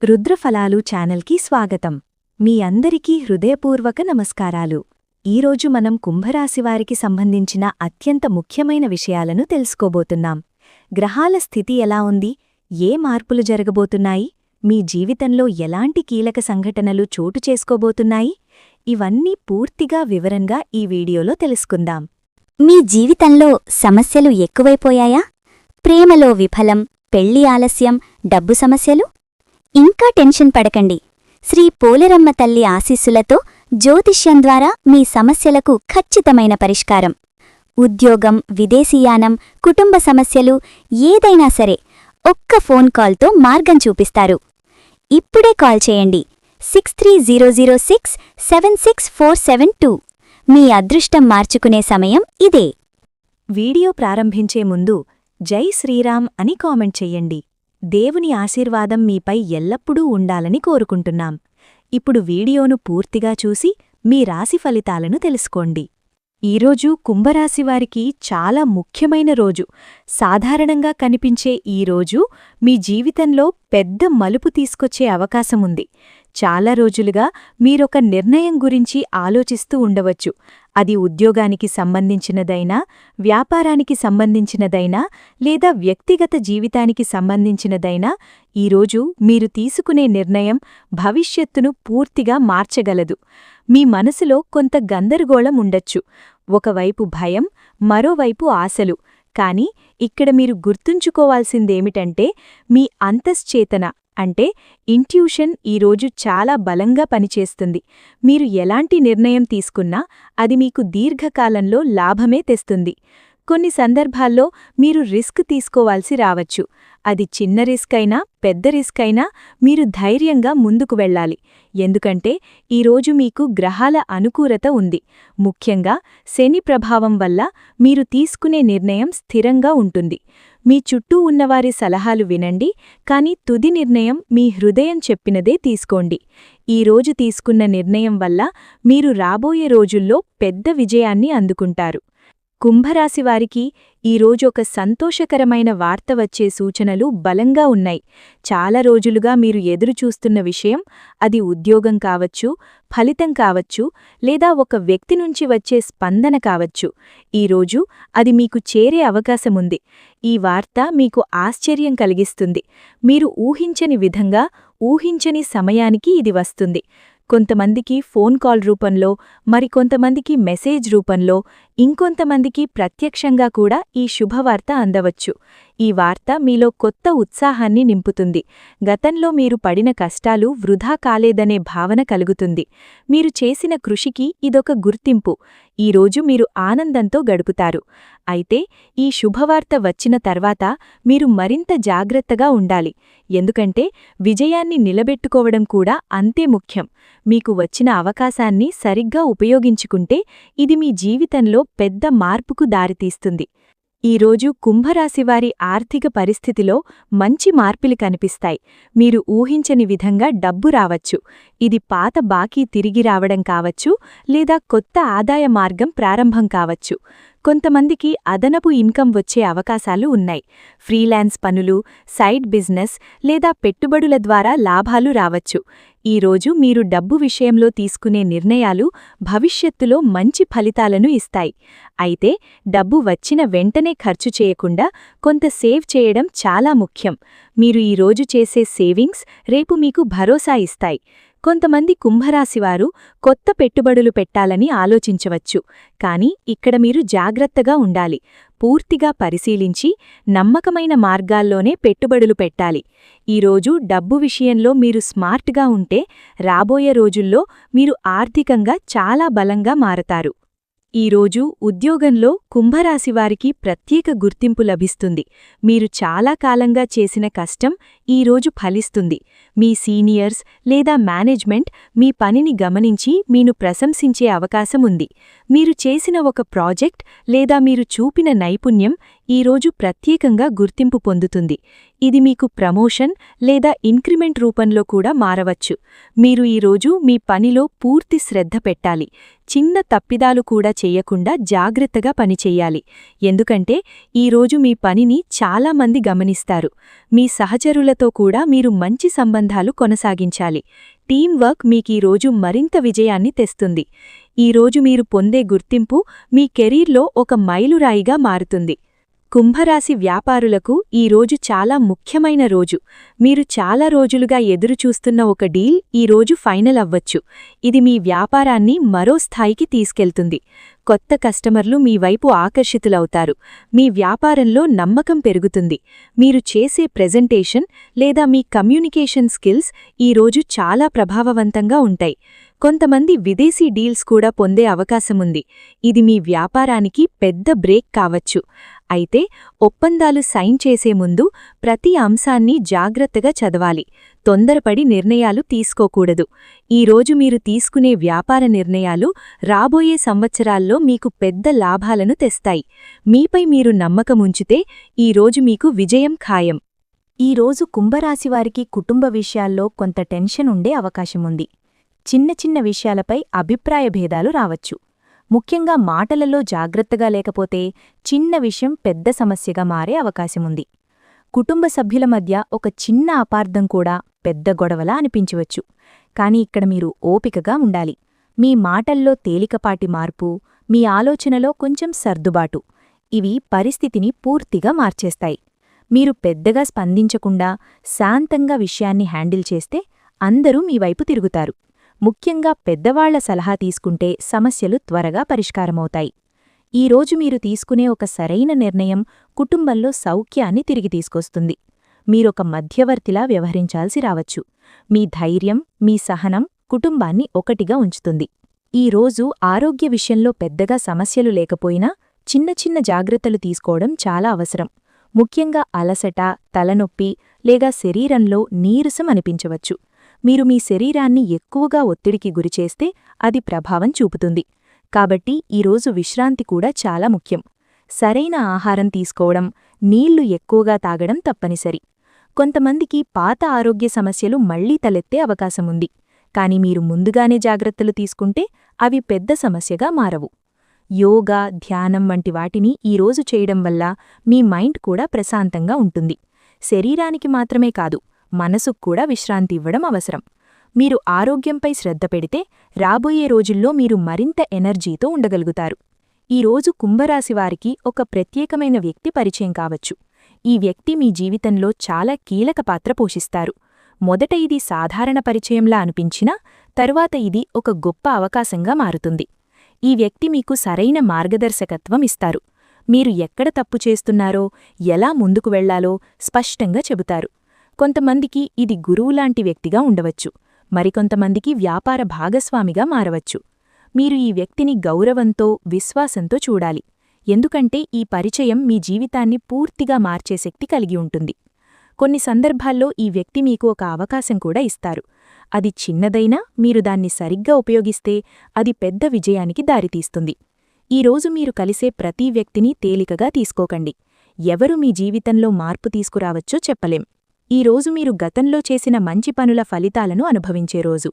రుద్రఫలాలు ఛానల్కి స్వాగతం. మీ అందరికీ హృదయపూర్వక నమస్కారాలు. ఈరోజు మనం కుంభరాశివారికి సంబంధించిన అత్యంత ముఖ్యమైన విషయాలను తెలుసుకోబోతున్నాం. గ్రహాల స్థితి ఎలా ఉంది, ఏ మార్పులు జరగబోతున్నాయి, మీ జీవితంలో ఎలాంటి కీలక సంఘటనలు చోటు చేసుకోబోతున్నాయి, ఇవన్నీ పూర్తిగా వివరంగా ఈ వీడియోలో తెలుసుకుందాం. మీ జీవితంలో సమస్యలు ఎక్కువైపోయాయా? ప్రేమలో విఫలం, పెళ్లి ఆలస్యం, డబ్బు సమస్యలు? ఇంకా టెన్షన్ పడకండి. శ్రీ పోలేరమ్మ తల్లి ఆశీస్సులతో జ్యోతిష్యం ద్వారా మీ సమస్యలకు ఖచ్చితమైన పరిష్కారం. ఉద్యోగం, విదేశీయానం, కుటుంబ సమస్యలు ఏదైనా సరే ఒక్క ఫోన్ కాల్తో మార్గం చూపిస్తారు. ఇప్పుడే కాల్ చేయండి 6300676472. మీ అదృష్టం మార్చుకునే సమయం ఇదే. వీడియో ప్రారంభించే ముందు జై శ్రీరామ్ అని కామెంట్ చెయ్యండి. దేవుని ఆశీర్వాదం మీపై ఎల్లప్పుడూ ఉండాలని కోరుకుంటున్నాం. ఇప్పుడు వీడియోను పూర్తిగా చూసి మీ రాశి ఫలితాలను తెలుసుకోండి. ఈరోజు కుంభరాశివారికి చాలా ముఖ్యమైన రోజు. సాధారణంగా కనిపించే ఈ రోజు మీ జీవితంలో పెద్ద మలుపు తీసుకొచ్చే అవకాశముంది. చాలా రోజులుగా మీరొక నిర్ణయం గురించి ఆలోచిస్తూ ఉండవచ్చు. అది ఉద్యోగానికి సంబంధించినదైనా, వ్యాపారానికి సంబంధించినదైనా, లేదా వ్యక్తిగత జీవితానికి సంబంధించినదైనా, ఈరోజు మీరు తీసుకునే నిర్ణయం భవిష్యత్తును పూర్తిగా మార్చగలదు. మీ మనసులో కొంత గందరగోళం ఉండొచ్చు. ఒకవైపు భయం, మరోవైపు ఆశలు. కానీ ఇక్కడ మీరు గుర్తుంచుకోవాల్సిందేమిటంటే మీ అంతశ్చేతన అంటే ఇంట్యూషన్ ఈరోజు చాలా బలంగా పనిచేస్తుంది. మీరు ఎలాంటి నిర్ణయం తీసుకున్నా అది మీకు దీర్ఘకాలంలో లాభమే తెస్తుంది. కొన్ని సందర్భాల్లో మీరు రిస్క్ తీసుకోవాల్సి రావచ్చు. అది చిన్న రిస్క్ అయినా, పెద్ద రిస్క్ అయినా మీరు ధైర్యంగా ముందుకు వెళ్ళాలి. ఎందుకంటే ఈరోజు మీకు గ్రహాల అనుకూలత ఉంది. ముఖ్యంగా శని ప్రభావం వల్ల మీరు తీసుకునే నిర్ణయం స్థిరంగా ఉంటుంది. మీ చుట్టూ ఉన్నవారి సలహాలు వినండి, కానీ తుది నిర్ణయం మీ హృదయం చెప్పినదే తీసుకోండి. ఈరోజు తీసుకున్న నిర్ణయం వల్ల మీరు రాబోయే రోజుల్లో పెద్ద విజయాన్ని అందుకుంటారు. కుంభరాశివారికి ఈరోజు ఒక సంతోషకరమైన వార్త వచ్చే సూచనలు బలంగా ఉన్నాయి. చాలా రోజులుగా మీరు ఎదురుచూస్తున్న విషయం, అది ఉద్యోగం కావచ్చు, ఫలితం కావచ్చు, లేదా ఒక వ్యక్తి నుంచి వచ్చే స్పందన కావచ్చు. ఈరోజు అది మీకు చేరే అవకాశముంది. ఈ వార్త మీకు ఆశ్చర్యం కలిగిస్తుంది. మీరు ఊహించని విధంగా, ఊహించని సమయానికి ఇది వస్తుంది. కొంతమందికి ఫోన్ కాల్ రూపంలో, మరికొంతమందికి మెసేజ్ రూపంలో, ఇంకొంతమందికి ప్రత్యక్షంగా కూడా ఈ శుభవార్త అందవచ్చు. ఈ వార్త మీలో కొత్త ఉత్సాహాన్ని నింపుతుంది. గతంలో మీరు పడిన కష్టాలు వృధా కాలేదనే భావన కలుగుతుంది. మీరు చేసిన కృషికి ఇదొక గుర్తింపు. ఈరోజు మీరు ఆనందంతో గడుపుతారు. అయితే ఈ శుభవార్త వచ్చిన తర్వాత మీరు మరింత జాగ్రత్తగా ఉండాలి. ఎందుకంటే విజయాన్ని నిలబెట్టుకోవడం కూడా అంతే ముఖ్యం. మీకు వచ్చిన అవకాశాన్ని సరిగ్గా ఉపయోగించుకుంటే ఇది మీ జీవితంలో పెద్ద మార్పుకు దారితీస్తుంది. ఈరోజు కుంభరాశివారి ఆర్థిక పరిస్థితిలో మంచి మార్పులు కనిపిస్తాయి. మీరు ఊహించని విధంగా డబ్బు రావచ్చు. ఇది పాత బాకీ తిరిగి రావడం కావచ్చు, లేదా కొత్త ఆదాయ మార్గం ప్రారంభం కావచ్చు. కొంతమందికి అదనపు ఇన్కమ్ వచ్చే అవకాశాలు ఉన్నాయి. ఫ్రీలాన్స్ పనులు, సైడ్ బిజినెస్ లేదా పెట్టుబడుల ద్వారా లాభాలు రావచ్చు. ఈరోజు మీరు డబ్బు విషయంలో తీసుకునే నిర్ణయాలు భవిష్యత్తులో మంచి ఫలితాలను ఇస్తాయి. అయితే డబ్బు వచ్చిన వెంటనే ఖర్చు చేయకుండా కొంత సేవ్ చేయడం చాలా ముఖ్యం. మీరు ఈరోజు చేసే సేవింగ్స్ రేపు మీకు భరోసా ఇస్తాయి. కొంతమంది కుంభరాశివారు కొత్త పెట్టుబడులు పెట్టాలని ఆలోచించవచ్చు. కానీ ఇక్కడ మీరు జాగ్రత్తగా ఉండాలి. పూర్తిగా పరిశీలించి నమ్మకమైన మార్గాల్లోనే పెట్టుబడులు పెట్టాలి. ఈరోజు డబ్బు విషయంలో మీరు స్మార్ట్గా ఉంటే రాబోయే రోజుల్లో మీరు ఆర్థికంగా చాలా బలంగా మారతారు. ఈరోజు ఉద్యోగంలో కుంభరాశివారికి ప్రత్యేక గుర్తింపు లభిస్తుంది. మీరు చాలా కాలంగా చేసిన కష్టం ఈరోజు ఫలిస్తుంది. మీ సీనియర్స్ లేదా మేనేజ్మెంట్ మీ పనిని గమనించి మీను ప్రశంసించే అవకాశముంది. మీరు చేసిన ఒక ప్రాజెక్ట్ లేదా మీరు చూపిన నైపుణ్యం ఈరోజు ప్రత్యేకంగా గుర్తింపు పొందుతుంది. ఇది మీకు ప్రమోషన్ లేదా ఇంక్రిమెంట్ రూపంలో కూడా మారవచ్చు. మీరు ఈరోజు మీ పనిలో పూర్తి శ్రద్ధ పెట్టాలి. చిన్న తప్పిదాలు కూడా చెయ్యకుండా జాగ్రత్తగా పనిచెయ్యాలి. ఎందుకంటే ఈరోజు మీ పనిని చాలామంది గమనిస్తారు. మీ సహచరులతో కూడా మీరు మంచి సంబంధాలు కొనసాగించాలి. టీం వర్క్ మీకీరోజు మరింత విజయాన్ని తెస్తుంది. ఈరోజు మీరు పొందే గుర్తింపు మీ కెరీర్లో ఒక మైలురాయిగా మారుతుంది. కుంభరాశి వ్యాపారులకు ఈరోజు చాలా ముఖ్యమైన రోజు. మీరు చాలా రోజులుగా ఎదురుచూస్తున్న ఒక డీల్ ఈరోజు ఫైనల్ అవ్వచ్చు. ఇది మీ వ్యాపారాన్ని మరో స్థాయికి తీసుకెళ్తుంది. కొత్త కస్టమర్లు మీ వైపు ఆకర్షితులవుతారు. మీ వ్యాపారంలో నమ్మకం పెరుగుతుంది. మీరు చేసే ప్రెజెంటేషన్ లేదా మీ కమ్యూనికేషన్ స్కిల్స్ ఈరోజు చాలా ప్రభావవంతంగా ఉంటాయి. కొంతమంది విదేశీ డీల్స్ కూడా పొందే అవకాశముంది. ఇది మీ వ్యాపారానికి పెద్ద బ్రేక్ కావచ్చు. అయితే ఒప్పందాలు సైన్ చేసే ముందు ప్రతి అంశాన్ని జాగ్రత్తగా చదవాలి. తొందరపడి నిర్ణయాలు తీసుకోకూడదు. ఈరోజు మీరు తీసుకునే వ్యాపార నిర్ణయాలు రాబోయే సంవత్సరాల్లో మీకు పెద్ద లాభాలను తెస్తాయి. మీపై మీరు నమ్మకముంచితే ఈరోజు మీకు విజయం ఖాయం. ఈరోజు కుంభరాశివారికి కుటుంబ విషయాల్లో కొంత టెన్షన్ ఉండే అవకాశముంది. చిన్న చిన్న విషయాలపై అభిప్రాయ భేదాలు రావచ్చు. ముఖ్యంగా మాటలలో జాగ్రత్తగా లేకపోతే చిన్న విషయం పెద్ద సమస్యగా మారే అవకాశముంది. కుటుంబ సభ్యుల మధ్య ఒక చిన్న అపార్థం కూడా పెద్ద గొడవలా అనిపించవచ్చు. కాని ఇక్కడ మీరు ఓపికగా ఉండాలి. మీ మాటల్లో తేలికపాటి మార్పు, మీ ఆలోచనలో కొంచెం సర్దుబాటు ఇవి పరిస్థితిని పూర్తిగా మార్చేస్తాయి. మీరు పెద్దగా స్పందించకుండా శాంతంగా విషయాన్ని హ్యాండిల్ చేస్తే అందరూ మీ వైపు తిరుగుతారు. ముఖ్యంగా పెద్దవాళ్ల సలహా తీసుకుంటే సమస్యలు త్వరగా పరిష్కారమవుతాయి. ఈరోజు మీరు తీసుకునే ఒక సరైన నిర్ణయం కుటుంబంలో సౌఖ్యాన్ని తిరిగి తీసుకొస్తుంది. మీరొక మధ్యవర్తిలా వ్యవహరించాల్సి రావచ్చు. మీ ధైర్యం, మీ సహనం కుటుంబాన్ని ఒకటిగా ఉంచుతుంది. ఈరోజు ఆరోగ్య విషయంలో పెద్దగా సమస్యలు లేకపోయినా చిన్న చిన్న జాగ్రత్తలు తీసుకోవడం చాలా అవసరం. ముఖ్యంగా అలసట, తలనొప్పి లేదా శరీరంలో నీరసం అనిపించవచ్చు. మీరు మీ శరీరాన్ని ఎక్కువగా ఒత్తిడికి గురిచేస్తే అది ప్రభావం చూపుతుంది. కాబట్టి ఈరోజు విశ్రాంతి కూడా చాలా ముఖ్యం. సరైన ఆహారం తీసుకోవడం, నీళ్లు ఎక్కువగా తాగడం తప్పనిసరి. కొంతమందికి పాత ఆరోగ్య సమస్యలు మళ్లీ తలెత్తే అవకాశముంది. కాని మీరు ముందుగానే జాగ్రత్తలు తీసుకుంటే అవి పెద్ద సమస్యగా మారవు. యోగా, ధ్యానం వంటి వాటిని ఈరోజు చేయడం వల్ల మీ మైండ్ కూడా ప్రశాంతంగా ఉంటుంది. శరీరానికి మాత్రమే కాదు, మనసుకు కూడా విశ్రాంతి ఇవ్వడం అవసరం. మీరు ఆరోగ్యంపై శ్రద్ధ పెడితే రాబోయే రోజుల్లో మీరు మరింత ఎనర్జీతో ఉండగలుగుతారు. ఈరోజు కుంభరాశివారికి ఒక ప్రత్యేకమైన వ్యక్తి పరిచయం కావచ్చు. ఈ వ్యక్తి మీ జీవితంలో చాలా కీలక పాత్ర పోషిస్తారు. మొదట ఇది సాధారణ పరిచయంలా అనిపించినా తరువాత ఇది ఒక గొప్ప అవకాశంగా మారుతుంది. ఈ వ్యక్తి మీకు సరైన మార్గదర్శకత్వం ఇస్తారు. మీరు ఎక్కడ తప్పు చేస్తున్నారో, ఎలా ముందుకు వెళ్లాలో స్పష్టంగా చెబుతారు. కొంతమందికి ఇది గురువులాంటి వ్యక్తిగా ఉండవచ్చు. మరికొంతమందికి వ్యాపార భాగస్వామిగా మారవచ్చు. మీరు ఈ వ్యక్తిని గౌరవంతో, విశ్వాసంతో చూడాలి. ఎందుకంటే ఈ పరిచయం మీ జీవితాన్ని పూర్తిగా మార్చే శక్తి కలిగి ఉంటుంది. కొన్ని సందర్భాల్లో ఈ వ్యక్తి మీకు ఒక అవకాశం కూడా ఇస్తారు. అది చిన్నదైనా మీరు దాన్ని సరిగ్గా ఉపయోగిస్తే అది పెద్ద విజయానికి దారితీస్తుంది. ఈరోజు మీరు కలిసే ప్రతి వ్యక్తిని తేలికగా తీసుకోకండి. ఎవరు మీ జీవితంలో మార్పు తీసుకురావచ్చో చెప్పలేం. ఈరోజు మీరు గతంలో చేసిన మంచి పనుల ఫలితాలను అనుభవించే రోజు.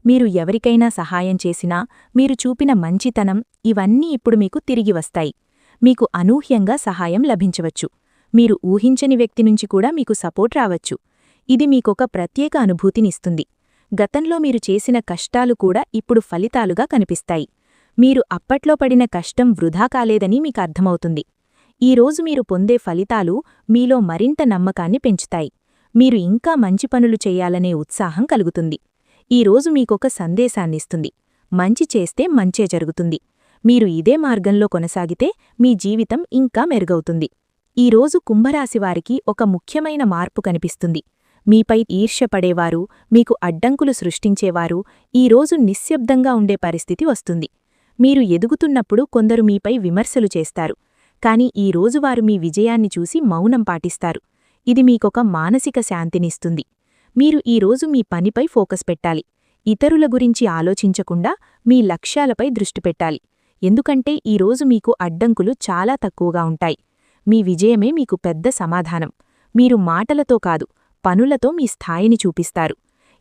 మీరు ఎవరికైనా సహాయం చేసినా, మీరు చూపిన మంచితనం ఇవన్నీ ఇప్పుడు మీకు తిరిగి వస్తాయి. మీకు అనూహ్యంగా సహాయం లభించవచ్చు. మీరు ఊహించని వ్యక్తి నుంచి కూడా మీకు సపోర్ట్ రావచ్చు. ఇది మీకొక ప్రత్యేక అనుభూతినిస్తుంది. గతంలో మీరు చేసిన కష్టాలు కూడా ఇప్పుడు ఫలితాలుగా కనిపిస్తాయి. మీరు అప్పట్లో పడిన కష్టం వృధా కాలేదని మీకు అర్థమవుతుంది. ఈరోజు మీరు పొందే ఫలితాలు మీలో మరింత నమ్మకాన్ని పెంచుతాయి. మీరు ఇంకా మంచి పనులు చెయ్యాలనే ఉత్సాహం కలుగుతుంది. ఈరోజు మీకొక సందేశాన్నిస్తుంది. మంచి చేస్తే మంచే జరుగుతుంది. మీరు ఇదే మార్గంలో కొనసాగితే మీ జీవితం ఇంకా మెరుగవుతుంది. ఈరోజు కుంభరాశివారికి ఒక ముఖ్యమైన మార్పు కనిపిస్తుంది. మీపై ఈర్ష్యపడేవారు, మీకు అడ్డంకులు సృష్టించేవారు ఈరోజు నిశ్శబ్దంగా ఉండే పరిస్థితి వస్తుంది. మీరు ఎదుగుతున్నప్పుడు కొందరు మీపై విమర్శలు చేస్తారు. కాని ఈరోజు వారు మీ విజయాన్ని చూసి మౌనం పాటిస్తారు. ఇది మీకొక మానసిక శాంతినిస్తుంది. మీరు ఈరోజు మీ పనిపై ఫోకస్ పెట్టాలి. ఇతరుల గురించి ఆలోచించకుండా మీ లక్ష్యాలపై దృష్టి పెట్టాలి. ఎందుకంటే ఈరోజు మీకు అడ్డంకులు చాలా తక్కువగా ఉంటాయి. మీ విజయమే మీకు పెద్ద సమాధానం. మీరు మాటలతో కాదు, పనులతో మీ స్థాయిని చూపిస్తారు.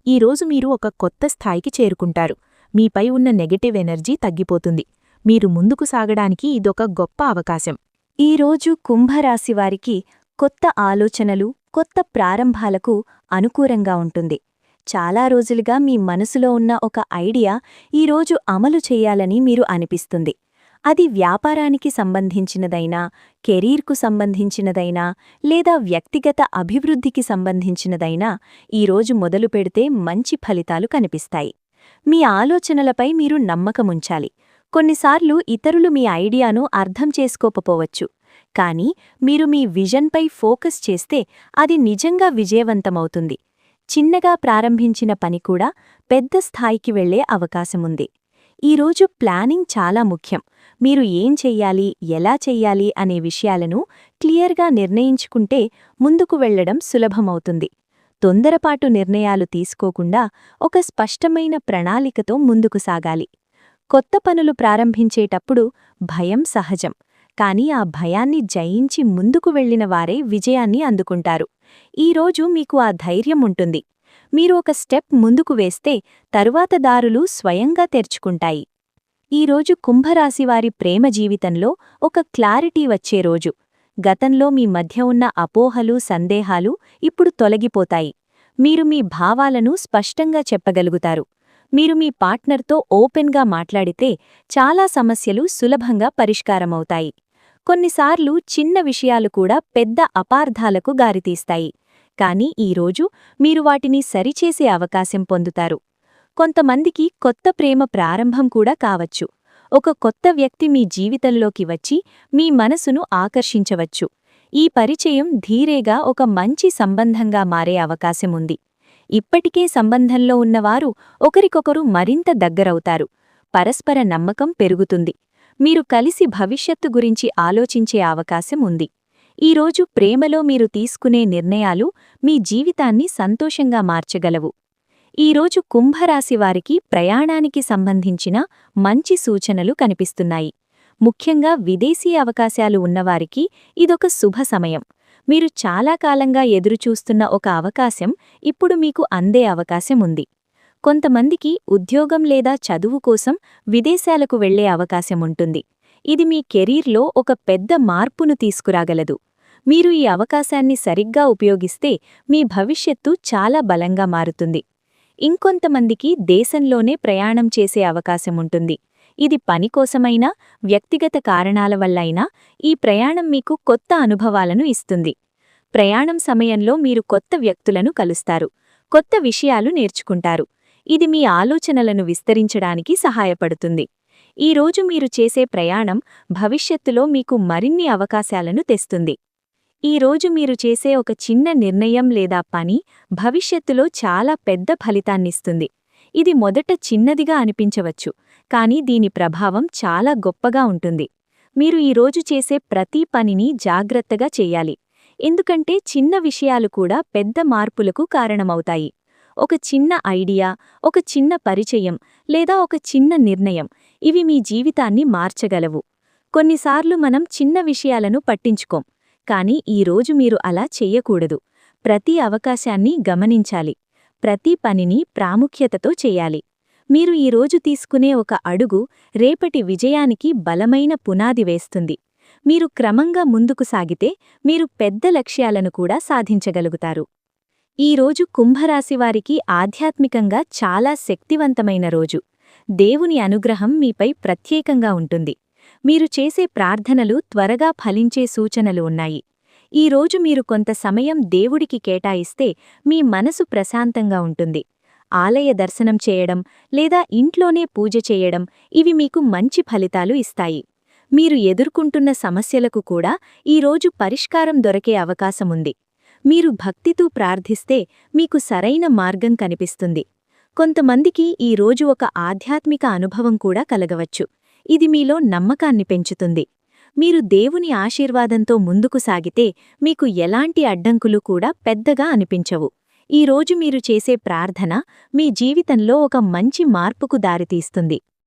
ఈరోజు మీరు ఒక కొత్త స్థాయికి చేరుకుంటారు. మీపై ఉన్న నెగటివ్ ఎనర్జీ తగ్గిపోతుంది. మీరు ముందుకు సాగడానికి ఇదొక గొప్ప అవకాశం. ఈరోజు కుంభరాశివారికి కొత్త ఆలోచనలు, కొత్త ప్రారంభాలకు అనుకూలంగా ఉంటుంది. చాలా రోజులుగా మీ మనసులో ఉన్న ఒక ఐడియా ఈరోజు అమలు చేయాలని మీరు అనిపిస్తుంది. అది వ్యాపారానికి సంబంధించినదైనా, కెరీర్కు సంబంధించినదైనా, లేదా వ్యక్తిగత అభివృద్ధికి సంబంధించినదైనా ఈరోజు మొదలు పెడితే మంచి ఫలితాలు కనిపిస్తాయి. మీ ఆలోచనలపై మీరు నమ్మకముంచాలి. కొన్నిసార్లు ఇతరులు మీ ఐడియాను అర్థం చేసుకోకపోవచ్చు, కానీ మీరు మీ విజన్పై ఫోకస్ చేస్తే అది నిజంగా విజయవంతమవుతుంది. చిన్నగా ప్రారంభించిన పని కూడా పెద్ద స్థాయికి వెళ్లే అవకాశముంది. ఈరోజు ప్లానింగ్ చాలా ముఖ్యం. మీరు ఏం చెయ్యాలి, ఎలా చెయ్యాలి అనే విషయాలను క్లియర్గా నిర్ణయించుకుంటే ముందుకు వెళ్లడం సులభమవుతుంది. తొందరపాటు నిర్ణయాలు తీసుకోకుండా ఒక స్పష్టమైన ప్రణాళికతో ముందుకు సాగాలి. కొత్త పనులు ప్రారంభించేటప్పుడు భయం సహజం, కానీ ఆ భయాన్ని జయించి ముందుకు వెళ్లిన వారే విజయాన్ని అందుకుంటారు. ఈరోజు మీకు ఆ ధైర్యం ఉంటుంది. మీరు ఒక స్టెప్ ముందుకు వేస్తే తరువాత దారులు స్వయంగా తెరుచుకుంటాయి. ఈరోజు కుంభరాశివారి ప్రేమ జీవితంలో ఒక క్లారిటీ వచ్చే రోజు. గతంలో మీ మధ్య ఉన్న అపోహలు, సందేహాలు ఇప్పుడు తొలగిపోతాయి. మీరు మీ భావాలను స్పష్టంగా చెప్పగలుగుతారు. మీరు మీ పార్ట్నర్తో ఓపెన్గా మాట్లాడితే చాలా సమస్యలు సులభంగా పరిష్కారమవుతాయి. కొన్నిసార్లు చిన్న విషయాలు కూడా పెద్ద అపార్థాలకు దారితీస్తాయి, కానీ ఈరోజు మీరు వాటిని సరిచేసే అవకాశం పొందుతారు. కొంతమందికి కొత్త ప్రేమ ప్రారంభం కూడా కావచ్చు. ఒక కొత్త వ్యక్తి మీ జీవితంలోకి వచ్చి మీ మనసును ఆకర్షించవచ్చు. ఈ పరిచయం ధీరేగా ఒక మంచి సంబంధంగా మారే అవకాశముంది. ఇప్పటికే సంబంధంలో ఉన్నవారు ఒకరికొకరు మరింత దగ్గరవుతారు. పరస్పర నమ్మకం పెరుగుతుంది. మీరు కలిసి భవిష్యత్తు గురించి ఆలోచించే అవకాశం ఉంది. ఈరోజు ప్రేమలో మీరు తీసుకునే నిర్ణయాలు మీ జీవితాన్ని సంతోషంగా మార్చగలవు. ఈరోజు కుంభరాశివారికి ప్రయాణానికి సంబంధించిన మంచి సూచనలు కనిపిస్తున్నాయి. ముఖ్యంగా విదేశీ అవకాశాలు ఉన్నవారికి ఇదొక శుభ సమయం. మీరు చాలా కాలంగా ఎదురుచూస్తున్న ఒక అవకాశం ఇప్పుడు మీకు అందే అవకాశం ఉంది. కొంతమందికి ఉద్యోగం లేదా చదువు కోసం విదేశాలకు వెళ్లే అవకాశముంటుంది. ఇది మీ కెరీర్లో ఒక పెద్ద మార్పును తీసుకురాగలదు. మీరు ఈ అవకాశాన్ని సరిగ్గా ఉపయోగిస్తే మీ భవిష్యత్తు చాలా బలంగా మారుతుంది. ఇంకొంతమందికి దేశంలోనే ప్రయాణం చేసే అవకాశముంటుంది. ఇది పనికోసమైనా, వ్యక్తిగత కారణాల వల్లైనా ఈ ప్రయాణం మీకు కొత్త అనుభవాలను ఇస్తుంది. ప్రయాణం సమయంలో మీరు కొత్త వ్యక్తులను కలుస్తారు, కొత్త విషయాలు నేర్చుకుంటారు. ఇది మీ ఆలోచనలను విస్తరించడానికి సహాయపడుతుంది. ఈరోజు మీరు చేసే ప్రయాణం భవిష్యత్తులో మీకు మరిన్ని అవకాశాలను తెస్తుంది. ఈరోజు మీరు చేసే ఒక చిన్న నిర్ణయం లేదా పని భవిష్యత్తులో చాలా పెద్ద ఫలితాన్నిస్తుంది. ఇది మొదట చిన్నదిగా అనిపించవచ్చు, కానీ దీని ప్రభావం చాలా గొప్పగా ఉంటుంది. మీరు ఈరోజు చేసే ప్రతి పనిని జాగ్రత్తగా చెయ్యాలి, ఎందుకంటే చిన్న విషయాలు కూడా పెద్ద మార్పులకు కారణమవుతాయి. ఒక చిన్న ఐడియా, ఒక చిన్న పరిచయం లేదా ఒక చిన్న నిర్ణయం ఇవి మీ జీవితాన్ని మార్చగలవు. కొన్నిసార్లు మనం చిన్న విషయాలను పట్టించుకోం, కానీ ఈరోజు మీరు అలా చెయ్యకూడదు. ప్రతి అవకాశాన్ని గమనించాలి, ప్రతి పనిని ప్రాముఖ్యతతో చెయ్యాలి. మీరు ఈరోజు తీసుకునే ఒక అడుగు రేపటి విజయానికి బలమైన పునాది వేస్తుంది. మీరు క్రమంగా ముందుకు సాగితే మీరు పెద్ద లక్ష్యాలను కూడా సాధించగలుగుతారు. ఈరోజు కుంభరాశివారికి ఆధ్యాత్మికంగా చాలా శక్తివంతమైన రోజు. దేవుని అనుగ్రహం మీపై ప్రత్యేకంగా ఉంటుంది. మీరు చేసే ప్రార్థనలు త్వరగా ఫలించే సూచనలు ఉన్నాయి. ఈరోజు మీరు కొంత సమయం దేవుడికి కేటాయిస్తే మీ మనసు ప్రశాంతంగా ఉంటుంది. ఆలయ దర్శనం చేయడం లేదా ఇంట్లోనే పూజ చేయడం ఇవి మీకు మంచి ఫలితాలు ఇస్తాయి. మీరు ఎదుర్కొంటున్న సమస్యలకు కూడా ఈరోజు పరిష్కారం దొరికే అవకాశముంది. మీరు భక్తితో ప్రార్థిస్తే మీకు సరైన మార్గం కనిపిస్తుంది. కొంతమందికి ఈరోజు ఒక ఆధ్యాత్మిక అనుభవం కూడా కలగవచ్చు. ఇది మీలో నమ్మకాన్ని పెంచుతుంది. మీరు దేవుని ఆశీర్వాదంతో ముందుకు సాగితే మీకు ఎలాంటి అడ్డంకులు కూడా పెద్దగా అనిపించవు. ఈరోజు మీరు చేసే ప్రార్థన మీ జీవితంలో ఒక మంచి మార్పుకు దారితీస్తుంది.